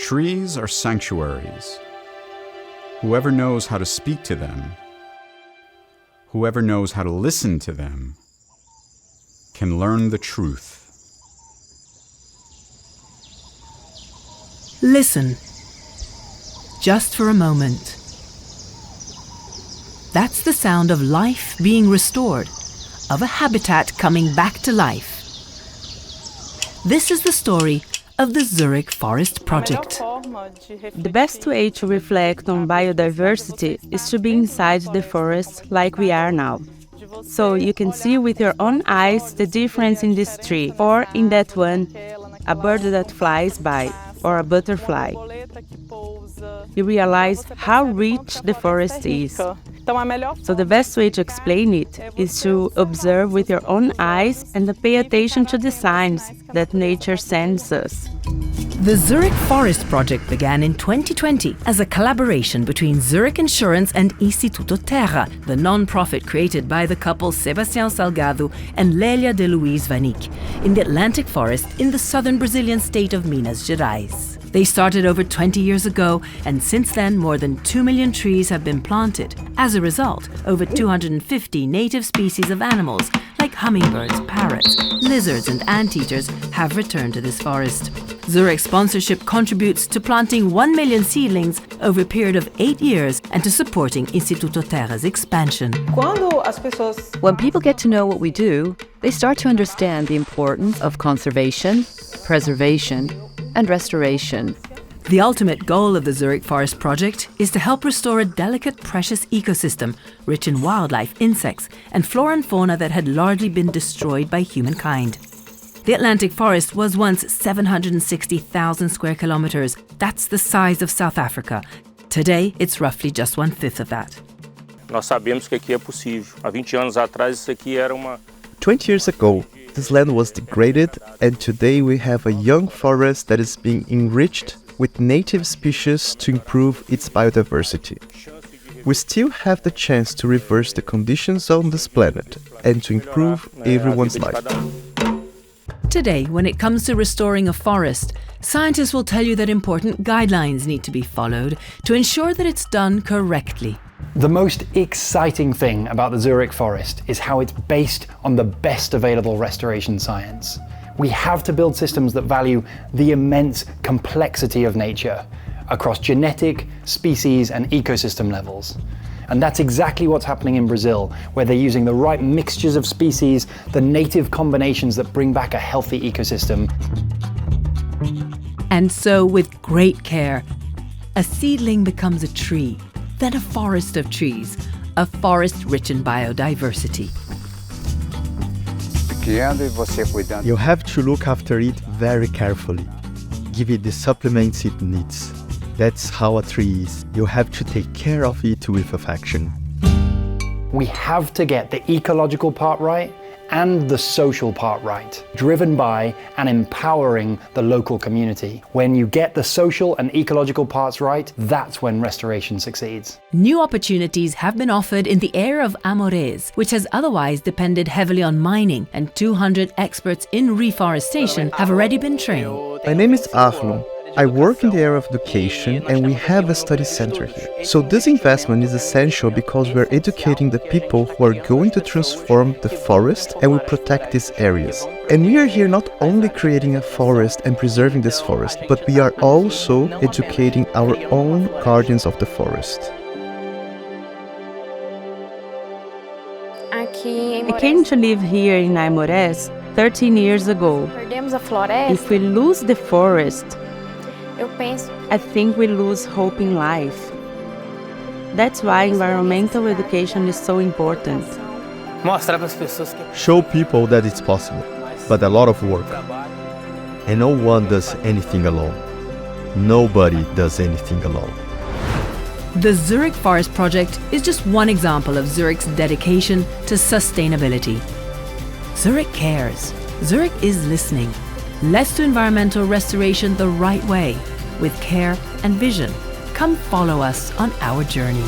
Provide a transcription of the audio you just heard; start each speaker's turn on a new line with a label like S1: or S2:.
S1: Trees are sanctuaries. Whoever knows how to speak to them, whoever knows how to listen to them, can learn the truth.
S2: Listen, just for a moment. That's the sound of life being restored, of a habitat coming back to life. This is the story of the Zurich Forest Project.
S3: The best way to reflect on biodiversity is to be inside the forest like we are now. So you can see with your own eyes the difference in this tree, or in that one, a bird that flies by, or a butterfly. You realize how rich the forest is. So the best way to explain it is to observe with your own eyes and to pay attention to the signs that nature sends us.
S2: The Zurich Forest Project began in 2020 as a collaboration between Zurich Insurance and Instituto Terra, the non-profit created by the couple Sebastião Salgado and Lélia de Luiz Vanik, in the Atlantic forest in the southern Brazilian state of Minas Gerais. They started over 20 years ago, and since then more than 2 million trees have been planted. As a result, over 250 native species of animals, like hummingbirds, parrots, lizards and anteaters, have returned to this forest. Zurich sponsorship contributes to planting 1 million seedlings over a period of 8 years and to supporting Instituto Terra's expansion.
S4: When people get to know what we do, they start to understand the importance of conservation, preservation, and restoration.
S2: The ultimate goal of the Zurich Forest Project is to help restore a delicate, precious ecosystem rich in wildlife, insects, and flora and fauna that had largely been destroyed by humankind. The Atlantic forest was once 760,000 square kilometers. That's the size of South Africa. Today, it's roughly just 1/5 of that.
S5: Nós sabemos que aqui é possível. Há 20 anos atrás isso aqui era uma
S6: 20 years ago, this land was degraded, and today we have a young forest that is being enriched with native species to improve its biodiversity. We still have the chance to reverse the conditions on this planet and to improve everyone's life.
S2: Today, when it comes to restoring a forest, scientists will tell you that important guidelines need to be followed to ensure that it's done correctly.
S7: The most exciting thing about the Zurich forest is how it's based on the best available restoration science. We have to build systems that value the immense complexity of nature across genetic, species, and ecosystem levels. And that's exactly what's happening in Brazil, where they're using the right mixtures of species, the native combinations that bring back a healthy ecosystem.
S2: And so, with great care, a seedling becomes a tree, then a forest of trees, a forest rich in biodiversity.
S6: You have to look after it very carefully. Give it the supplements it needs. That's how a tree is. You have to take care of it with affection.
S7: We have to get the ecological part right and the social part right, driven by and empowering the local community. When you get the social and ecological parts right, that's when restoration succeeds.
S2: New opportunities have been offered in the area of Amores, which has otherwise depended heavily on mining, and 200 experts in reforestation have already been trained.
S6: My name is Hermann. I work in the area of education, and we have a study center here. So this investment is essential because we're educating the people who are going to transform the forest and will protect these areas. And we are here not only creating a forest and preserving this forest, but we are also educating our own guardians of the forest.
S3: I came to live here in Amores 13 years ago. If we lose the forest, I think we lose hope in life. That's why environmental education is so important.
S6: Show people that it's possible, but a lot of work. And no one does anything alone. Nobody does anything alone.
S2: The Zurich Forest Project is just one example of Zurich's dedication to sustainability. Zurich cares. Zurich is listening. Let's do environmental restoration the right way, with care and vision. Come follow us on our journey.